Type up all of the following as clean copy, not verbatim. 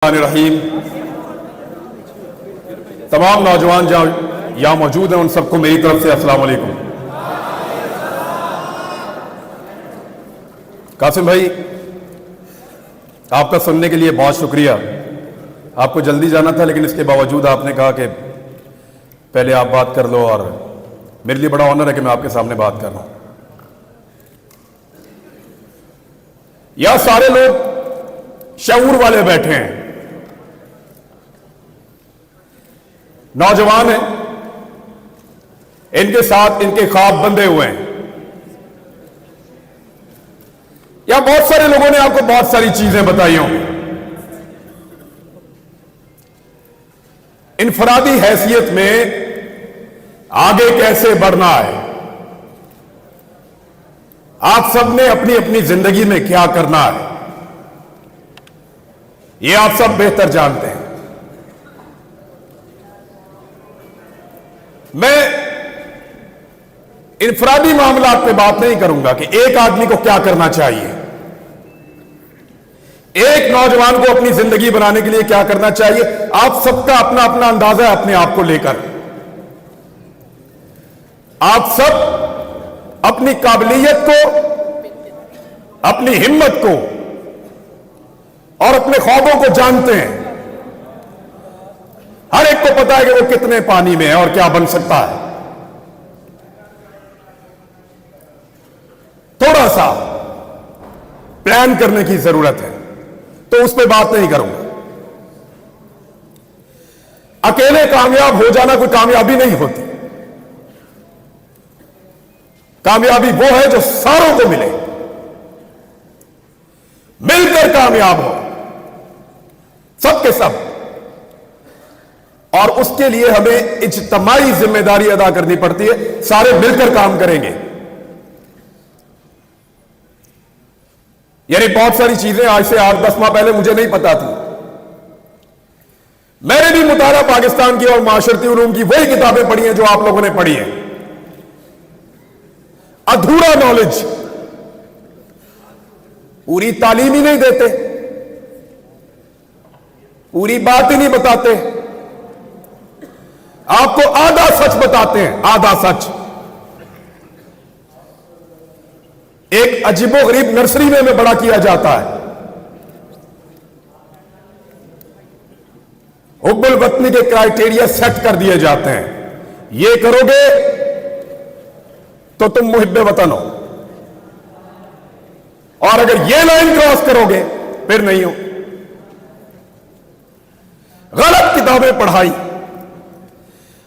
रहीम। तमाम नौजवान जहां यहां मौजूद हैं उन सबको मेरी तरफ से अस्सलाम वालेकुम। कासिम भाई, आपका सुनने के लिए बहुत शुक्रिया। आपको जल्दी जाना था लेकिन इसके बावजूद आपने कहा कि पहले आप बात कर लो, और मेरे लिए बड़ा ऑनर है कि मैं आपके सामने बात कर रहा हूं। यह सारे लोग शऊर वाले बैठे हैं, नौजवान हैं, इनके साथ इनके ख्वाब बंधे हुए हैं। या बहुत सारे लोगों ने आपको बहुत सारी चीजें बताई होंगी। इनफरादी हैसियत में आगे कैसे बढ़ना है, आप सब ने अपनी अपनी जिंदगी में क्या करना है, यह आप सब बेहतर जानते हैं। मैं इनफरादी मामलात पे बात नहीं करूंगा कि एक आदमी को क्या करना चाहिए, एक नौजवान को अपनी जिंदगी बनाने के लिए क्या करना चाहिए। आप सबका अपना अपना अंदाजा है अपने आप को लेकर। आप सब अपनी काबिलियत को, अपनी हिम्मत को और अपने ख्वाबों को जानते हैं। हर एक को पता है कि वो कितने पानी में है और क्या बन सकता है। थोड़ा सा प्लान करने की जरूरत है, तो उस पर बात नहीं करूंगा। अकेले कामयाब हो जाना कोई कामयाबी नहीं होती। कामयाबी वो है जो सारों को मिले, मिलकर कामयाब हो, सबके सब। और उसके लिए हमें इज्तिमाई जिम्मेदारी अदा करनी पड़ती है, सारे मिलकर काम करेंगे। यानी बहुत सारी चीजें आज से 8-10 माह पहले मुझे नहीं पता थी। मैंने भी मुताला पाकिस्तान की और माशरती उलूम की वही किताबें पढ़ी हैं जो आप लोगों ने पढ़ी हैं। अधूरा नॉलेज, पूरी तालीम ही नहीं देते, पूरी बात ही नहीं बताते, आपको आधा सच बताते हैं, आधा सच। एक अजीबोगरीब नर्सरी में बड़ा किया जाता है। हुब्बुल वतनी के क्राइटेरिया सेट कर दिए जाते हैं। ये करोगे तो तुम मुहिब्बे वतन हो, और अगर ये लाइन क्रॉस करोगे फिर नहीं हो। गलत किताबें पढ़ाई,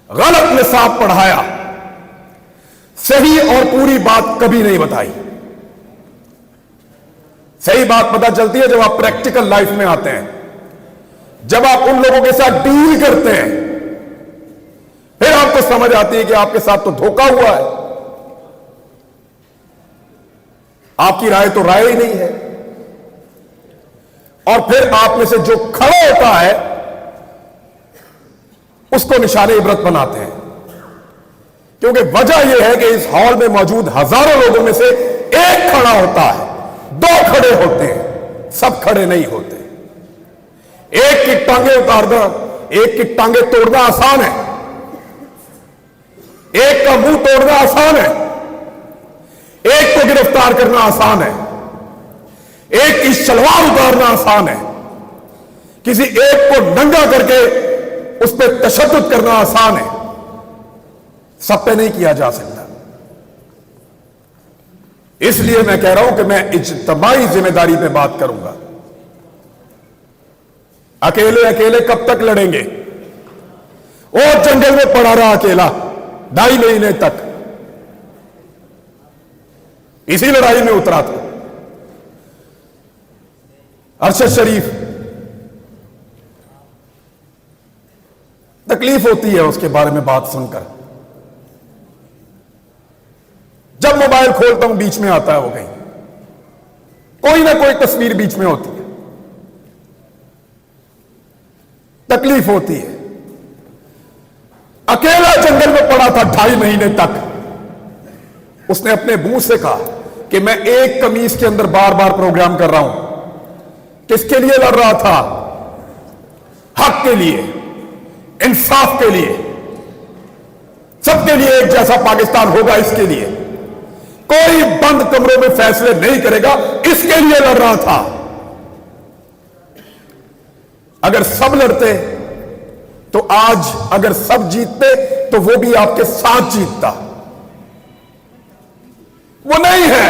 गलत निसाब पढ़ाया, सही और पूरी बात कभी नहीं बताई। सही बात पता चलती है जब आप प्रैक्टिकल लाइफ में आते हैं, जब आप उन लोगों के साथ डील करते हैं, फिर आपको समझ आती है कि आपके साथ तो धोखा हुआ है। आपकी राय तो राय ही नहीं है। और फिर आप में से जो खड़ा होता है उसको निशाने इबरत बनाते हैं, क्योंकि वजह यह है कि इस हॉल में मौजूद हजारों लोगों में से एक खड़ा होता है, दो खड़े होते हैं, सब खड़े नहीं होते। एक की टांगे उतारना, एक की टांगे तोड़ना आसान है, एक का मुंह तोड़ना आसान है, एक को गिरफ्तार करना आसान है, एक की शलवार उतारना आसान है, किसी एक को नंगा करके उस पर तशद्दुद करना आसान है, सब पे नहीं किया जा सकता। इसलिए मैं कह रहा हूं कि मैं इज्तिमाई जिम्मेदारी पे बात करूंगा। अकेले अकेले कब तक लड़ेंगे? और जंगल में पड़ा रहा अकेला 2.5 महीने तक, इसी लड़ाई में उतरा था। अरशद शरीफ, तकलीफ होती है उसके बारे में बात सुनकर। जब मोबाइल खोलता हूं बीच में आता है वो कहीं, कोई ना कोई तस्वीर बीच में होती है, तकलीफ होती है। अकेला जंगल में पड़ा था 2.5 महीने तक। उसने अपने मुंह से कहा कि मैं एक कमीज के अंदर बार बार प्रोग्राम कर रहा हूं। किसके लिए लड़ रहा था? हक के लिए, इंसाफ के लिए, सबके लिए एक जैसा पाकिस्तान होगा, इसके लिए कोई बंद कमरों में फैसले नहीं करेगा, इसके लिए लड़ रहा था। अगर सब लड़ते तो आज, अगर सब जीतते तो वो भी आपके साथ जीतता। वो नहीं है,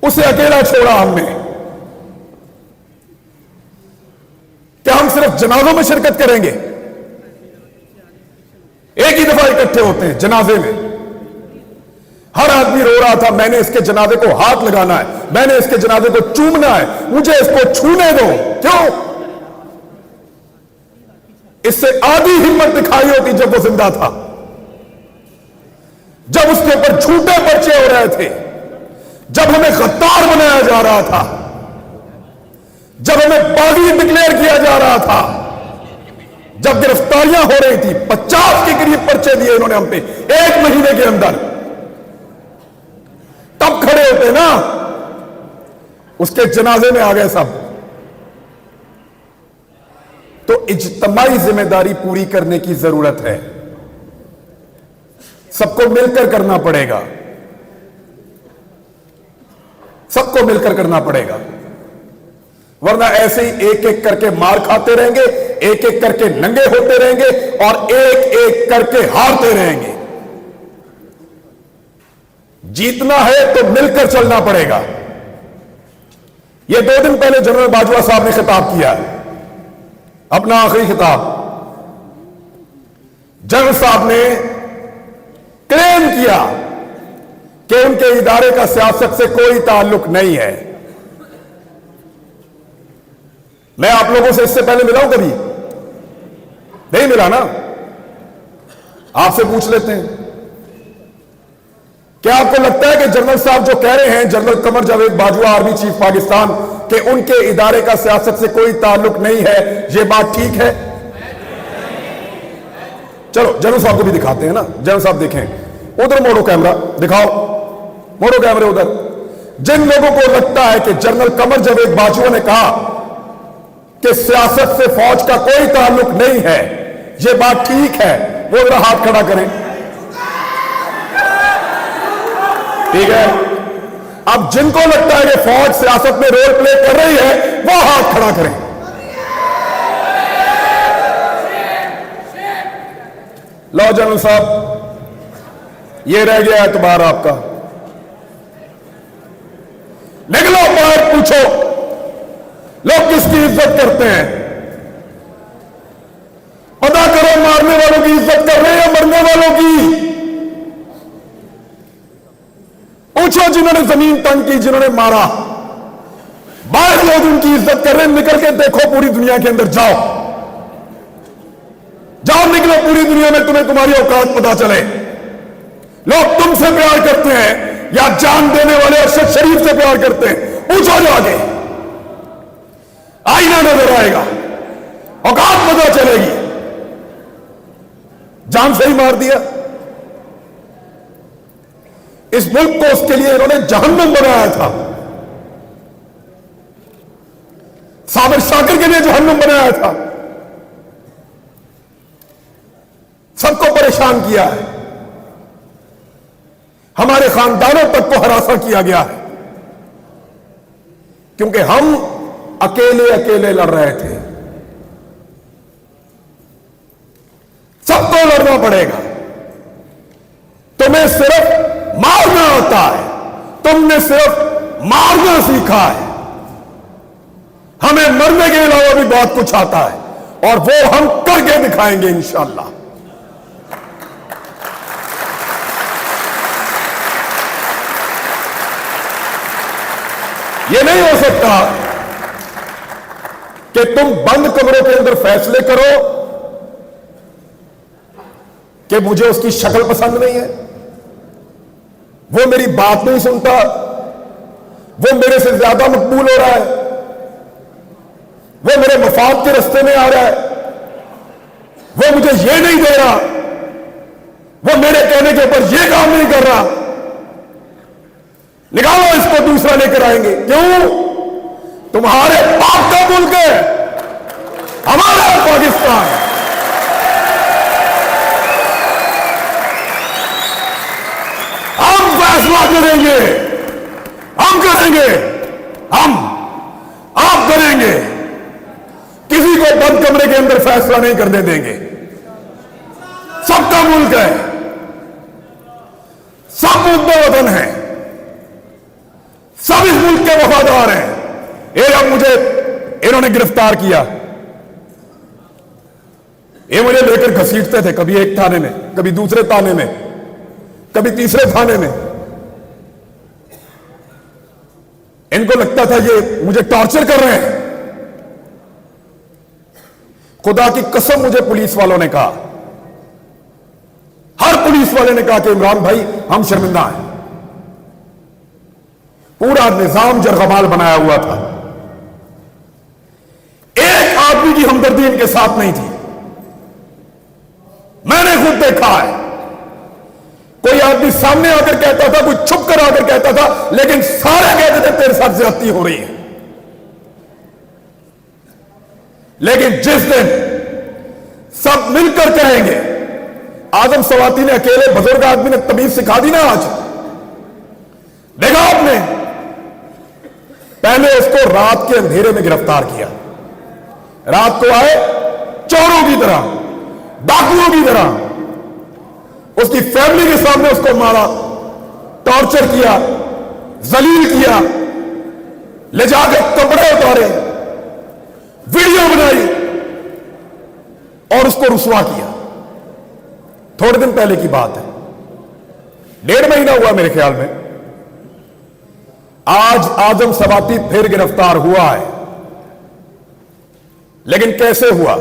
उसे अकेला छोड़ा हमने। क्या हम सिर्फ जनाजों में शिरकत करेंगे? एक ही दफा इकट्ठे होते हैं जनाजे में, हर आदमी रो रहा था, मैंने इसके जनाजे को हाथ लगाना है, मैंने इसके जनाजे को चूमना है, मुझे इसको छूने दो। क्यों? इससे आधी हिम्मत दिखाई होती जब वो जिंदा था, जब उसके ऊपर झूठे पर्चे हो रहे थे, जब हमें गद्दार बनाया जा रहा था, जब हमें बागी डिक्लेयर किया जा रहा था, जब गिरफ्तारियां हो रही थी। 50 के करीब पर्चे दिए इन्होंने हम पे 1 महीने के अंदर। तब खड़े होते ना, उसके जनाजे में आ गए सब। तो इज्तिमाई जिम्मेदारी पूरी करने की जरूरत है, सबको मिलकर करना पड़ेगा, सबको मिलकर करना पड़ेगा, वरना ऐसे ही एक एक करके मार खाते रहेंगे, एक एक करके नंगे होते रहेंगे और एक एक करके हारते रहेंगे। जीतना है तो मिलकर चलना पड़ेगा। यह 2 दिन पहले जनरल बाजवा साहब ने खिताब किया, अपना आखिरी खिताब। जनरल साहब ने क्लेम किया कि उनके इदारे का सियासत से कोई ताल्लुक नहीं है। मैं आप लोगों से इससे पहले मिला हूं कभी? नहीं मिला ना? आपसे पूछ लेते हैं, क्या आपको लगता है कि जनरल साहब जो कह रहे हैं, general Qamar Javed Bajwa army chief Pakistan, कि उनके इदारे का सियासत से कोई ताल्लुक नहीं है, यह बात ठीक है? चलो जनरल साहब को भी दिखाते हैं ना। जनरल साहब देखें, उधर मोड़ो कैमरा, दिखाओ, मोड़ो कैमरे उधर। जिन लोगों को लगता है कि जनरल कमर जावेद बाजवा ने कहा कि सियासत से फौज का कोई ताल्लुक नहीं है, यह बात ठीक है, वो जरा हाथ खड़ा करें। ठीक है। अब जिनको लगता है कि फौज सियासत में रोल प्ले कर रही है, वो हाथ खड़ा करें। लो जनरल साहब, ये रह गया एतबार आपका। निकलो बाहर, पूछो लोग किसकी इज्जत करते हैं, पता करो मारने वालों की इज्जत कर रहे हैं या मरने वालों की। पूछो जिन्होंने जमीन तंग की, जिन्होंने मारा, बाहर लोग उनकी इज्जत कर रहे हैं। निकल के देखो पूरी दुनिया के अंदर, जाओ जाओ, निकलो पूरी दुनिया में, तुम्हें तुम्हारी औकात पता चले। लोग तुमसे प्यार करते हैं या जान देने वाले अरशद शरीफ से प्यार करते हैं? पूछो जाके, आईना नजर आएगा, औकात पता चलेगी। जान से ही मार दिया। इस मुल्क को उसके लिए इन्होंने जहन्नम बनाया था, साबिर शाकिर के लिए जहन्नम बनाया था, सबको परेशान किया है, हमारे खानदानों तक को हरासा किया गया है, क्योंकि हम अकेले अकेले लड़ रहे थे। सबको लड़ना पड़ेगा। तुम्हें सिर्फ मारना आता है, तुमने सिर्फ मारना सीखा है, हमें मरने के अलावा भी बहुत कुछ आता है और वो हम करके दिखाएंगे इंशाअल्लाह। ये नहीं हो सकता कि तुम बंद कमरों के अंदर फैसले करो कि मुझे उसकी शक्ल पसंद नहीं है, वो मेरी बात नहीं सुनता, वो मेरे से ज्यादा मकबूल हो रहा है, वो मेरे मफाद के रास्ते में आ रहा है, वो मुझे ये नहीं दे रहा, वो मेरे कहने के ऊपर ये काम नहीं कर रहा, निकालो इसको, दूसरा लेकर आएंगे। क्यों? तुम्हारे बाप का मुल्क है, हमारा फैसला है। हम फैसला करेंगे, हम करेंगे, हम आप करेंगे। किसी को बंद कमरे के अंदर फैसला नहीं करने देंगे। सबका मुल्क है, सब मुद्दे वतन हैं, सब इस मुल्क के वफादार हैं। ये जब मुझे इन्होंने गिरफ्तार किया, ये मुझे लेकर घसीटते थे, कभी एक थाने में, कभी दूसरे थाने में, कभी तीसरे थाने में। इनको लगता था ये मुझे टॉर्चर कर रहे हैं। खुदा की कसम मुझे पुलिस वालों ने कहा, हर पुलिस वाले ने कहा कि इमरान भाई हम शर्मिंदा हैं। पूरा निजाम जरगमाल बनाया हुआ था, एक आदमी की हमदर्दी इनके साथ नहीं थी। मैंने खुद देखा है, कोई आदमी सामने आकर कहता था, कोई छुप कर आकर कहता था, लेकिन सारे कहते थे तेरे साथ ज्यादती हो रही है। लेकिन जिस दिन सब मिलकर कहेंगे, आजम सवाती ने अकेले बुजुर्ग आदमी ने तमीज सिखा दी ना। आज देखा आपने, पहले उसको रात के अंधेरे में गिरफ्तार किया, रात को आए चोरों की तरह, डाकुओं की तरह, उसकी फैमिली के सामने उसको मारा, टॉर्चर किया, जलील किया, ले जाकर कपड़े उतारे, वीडियो बनाई और उसको रुसवा किया। थोड़े दिन पहले की बात है, 1.5 महीना हुआ मेरे ख्याल में। आज आजम सवाती फिर गिरफ्तार हुआ है, लेकिन कैसे हुआ?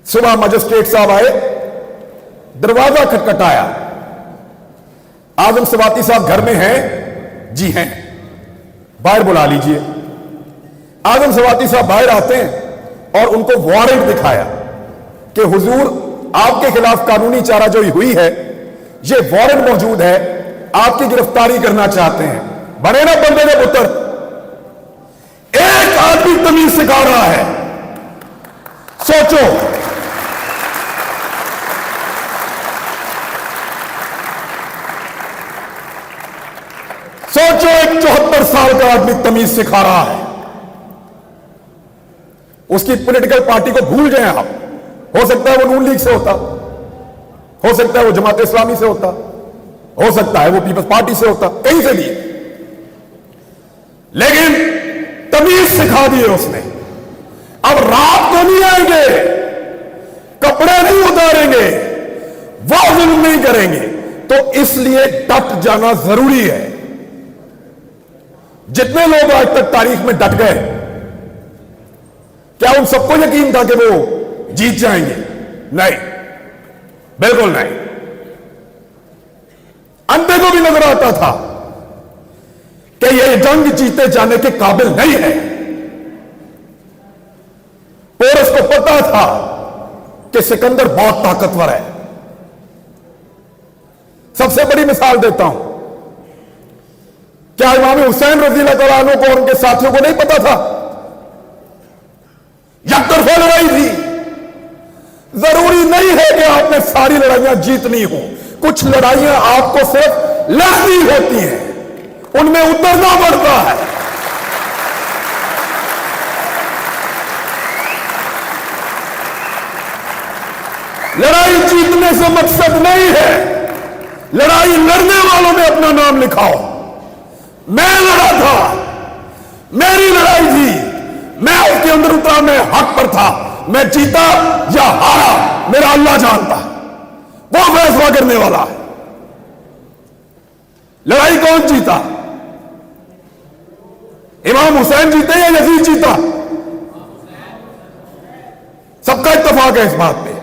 सुबह मजिस्ट्रेट साहब आए, दरवाजा खटखटाया, आजम सवाती साहब घर में हैं? जी हैं, बाहर बुला लीजिए। आजम सवाती साहब बाहर आते हैं और उनको वारंट दिखाया कि हुजूर आपके खिलाफ कानूनी चाराजोई हुई है, ये वारंट मौजूद है, आपकी गिरफ्तारी करना चाहते हैं। बने ना बंदे के पुत्र, एक आदमी तमीज सिखा रहा है। सोचो, सोचो, एक 74 साल का आदमी तमीज सिखा रहा है। उसकी पॉलिटिकल पार्टी को भूल जाएं आप। हो सकता है वो नून लीग से होता, हो सकता है वो जमात इस्लामी से होता, हो सकता है वो पीपल्स पार्टी से होता, कहीं से भी, लेकिन तमीज सिखा दी है उसने। अब रात को नहीं आएंगे, कपड़े नहीं उतारेंगे, वो जुल्म नहीं करेंगे। तो इसलिए डट जाना जरूरी है। जितने लोग आज तक तारीख में डट गए, क्या उन सबको यकीन था कि वो जीत जाएंगे? नहीं, बिल्कुल नहीं। अंधे को भी नजर आता था कि ये जंग जीते जाने के काबिल नहीं है। पोरस को पता था कि सिकंदर बहुत ताकतवर है। सबसे बड़ी मिसाल देता हूं, क्या इमाम हुसैन रज़ी अल्लाह तआला अन्हु को और उनके साथियों को नहीं पता था? यकतरफा लड़ाई थी। जरूरी नहीं है कि आपने सारी लड़ाइयां जीतनी हो, कुछ लड़ाइयां आपको सिर्फ लड़नी होती हैं, उनमें उतरना पड़ता है। लड़ाई जीतने से मकसद नहीं है, लड़ाई लड़ने वालों में अपना नाम लिखाओ। मैं लड़ा था, मेरी लड़ाई थी, मैं उसके अंदर उतरा, मैं हक पर था, मैं जीता या हारा मेरा अल्लाह जानता, वो फैसला करने वाला है। लड़ाई कौन जीता? इमाम हुसैन जीते या यजीद जीता? सबका इत्तेफाक है इस बात पे।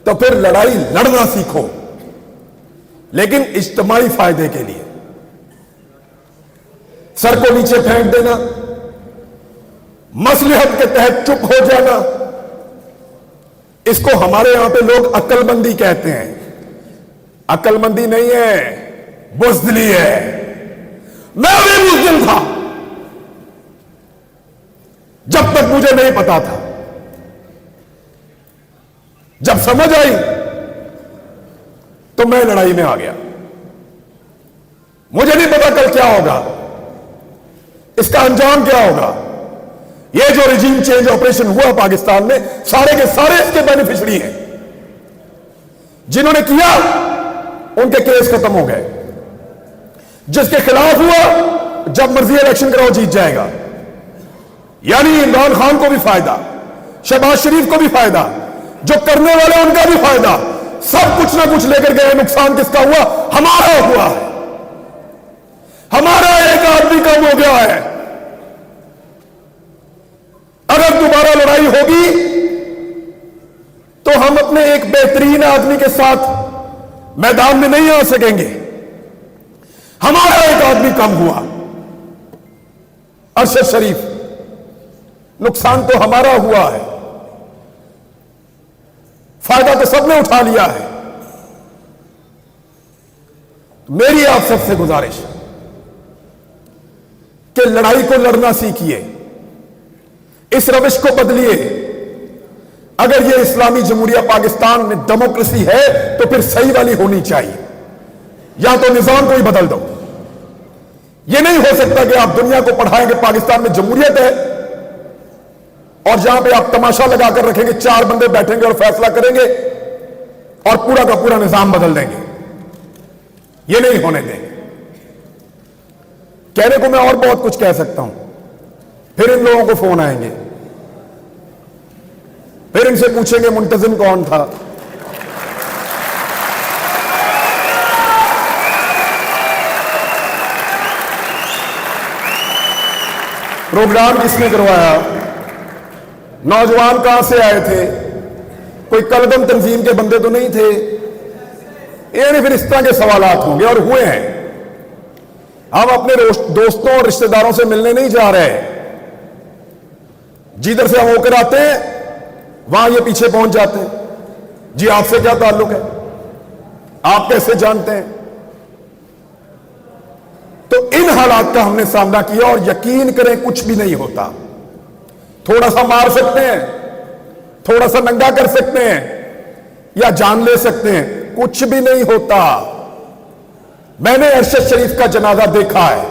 तो फिर लड़ाई लड़ना सीखो, लेकिन इज्तिमाई फायदे के लिए। सर को नीचे फेंक देना, मसलहत के तहत चुप हो जाना, इसको हमारे यहां पे लोग अक्लमंदी कहते हैं। अक्लमंदी नहीं है, बुज़दिली है। मैं भी बुज़दिल था जब तक मुझे नहीं पता था जब समझ आई तो मैं लड़ाई में आ गया। मुझे नहीं पता कल क्या होगा, इसका अंजाम क्या होगा। ये जो रिजीम चेंज ऑपरेशन हुआ पाकिस्तान में, सारे के सारे इसके बेनिफिशरी हैं। जिन्होंने किया उनके केस खत्म हो गए। जिसके खिलाफ हुआ, जब मर्जी इलेक्शन कराओ जीत जाएगा। यानी इमरान खान को भी फायदा, शहबाज शरीफ को भी फायदा, जो करने वाले उनका भी फायदा। सब कुछ ना कुछ लेकर गए। नुकसान किसका हुआ? हमारा हुआ है। हमारा एक आदमी कम हो गया है। अगर दोबारा लड़ाई होगी तो हम अपने एक बेहतरीन आदमी के साथ मैदान में नहीं आ सकेंगे। हमारा एक आदमी कम हुआ, अरशद शरीफ। नुकसान तो हमारा हुआ है, फायदा तो सबने उठा लिया है। मेरी आप सबसे गुजारिश कि लड़ाई को लड़ना सीखिए, इस रविश को बदलिए। अगर यह इस्लामी जमहूरिया पाकिस्तान में डेमोक्रेसी है तो फिर सही वाली होनी चाहिए, या तो निजाम को ही बदल दो। यह नहीं हो सकता कि आप दुनिया को पढ़ाएंगे पाकिस्तान में जमहूरियत है और जहां पे आप तमाशा लगाकर रखेंगे, चार बंदे बैठेंगे और फैसला करेंगे और पूरा का पूरा निजाम बदल देंगे। यह नहीं होने देंगे। कहने को मैं और बहुत कुछ कह सकता हूं, फिर इन लोगों को फोन आएंगे, फिर इनसे पूछेंगे मुंतजिम कौन था। प्रोग्राम किसने करवाया, नौजवान कहां से आए थे, कोई कलदम तंजीम के बंदे तो नहीं थे। यानी फिर इस तरह के सवालात होंगे और हुए हैं। हम अपने दोस्तों और रिश्तेदारों से मिलने नहीं जा रहे। जिधर से हम होकर आते हैं वहां ये पीछे पहुंच जाते हैं। जी आपसे क्या ताल्लुक है, आप कैसे जानते हैं। तो इन हालात का हमने सामना किया और यकीन करें कुछ भी नहीं होता। थोड़ा सा मार सकते हैं, थोड़ा सा नंगा कर सकते हैं या जान ले सकते हैं, कुछ भी नहीं होता। मैंने अरशद शरीफ का जनाजा देखा है,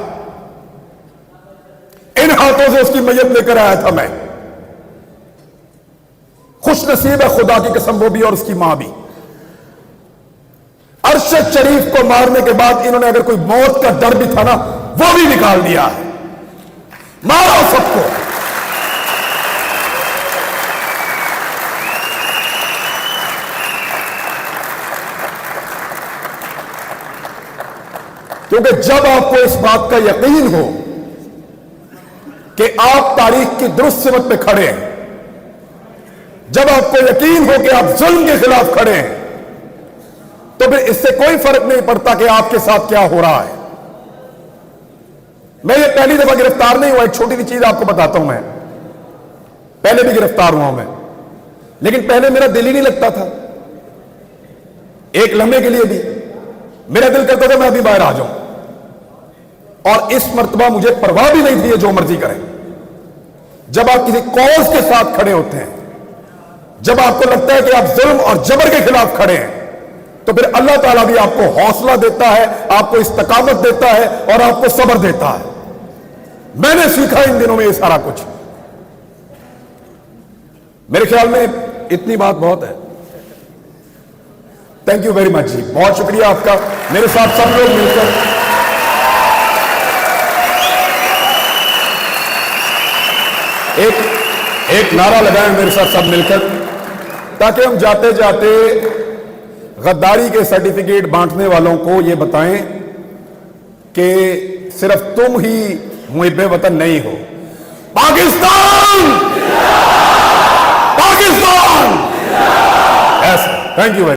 इन हाथों से उसकी मैयत लेकर आया था मैं। खुश नसीब है खुदा की कसम वो भी और उसकी मां भी। अरशद शरीफ को मारने के बाद इन्होंने अगर कोई मौत का डर भी था ना, वो भी निकाल दिया है। मारो सबको। क्योंकि जब आपको इस बात का यकीन हो कि आप तारीख की दुरुस्त सिमत पे खड़े हैं, जब आपको यकीन हो कि आप जुल्म के खिलाफ खड़े हैं, तो फिर इससे कोई फर्क नहीं पड़ता कि आपके साथ क्या हो रहा है। मैं ये पहली दफा गिरफ्तार नहीं हुआ। एक छोटी सी चीज आपको बताता हूं, मैं पहले भी गिरफ्तार हुआ मैं, लेकिन पहले मेरा दिल ही नहीं लगता था। एक लम्हे के लिए भी मेरा दिल करता था मैं अभी बाहर आ जाऊं, और इस मर्तबा मुझे परवाह भी नहीं थी जो मर्जी करें। जब आप किसी कॉज के साथ खड़े होते हैं, जब आपको लगता है कि आप जुल्म और जबर के खिलाफ खड़े हैं, तो फिर अल्लाह ताला भी आपको हौसला देता है, आपको इस्तकामत देता है और आपको सब्र देता है। मैंने सीखा इन दिनों में ये सारा कुछ। मेरे ख्याल में इतनी बात बहुत है। थैंक यू वेरी मच जी, बहुत शुक्रिया आपका। मेरे साथ सब लोग मिलकर एक नारा लगाएं मेरे साथ सब मिलकर, ताकि हम जाते जाते गद्दारी के सर्टिफिकेट बांटने वालों को यह बताएं कि सिर्फ तुम ही मुहिब्बे वतन नहीं हो। पाकिस्तान, पाकिस्तान। Thank you.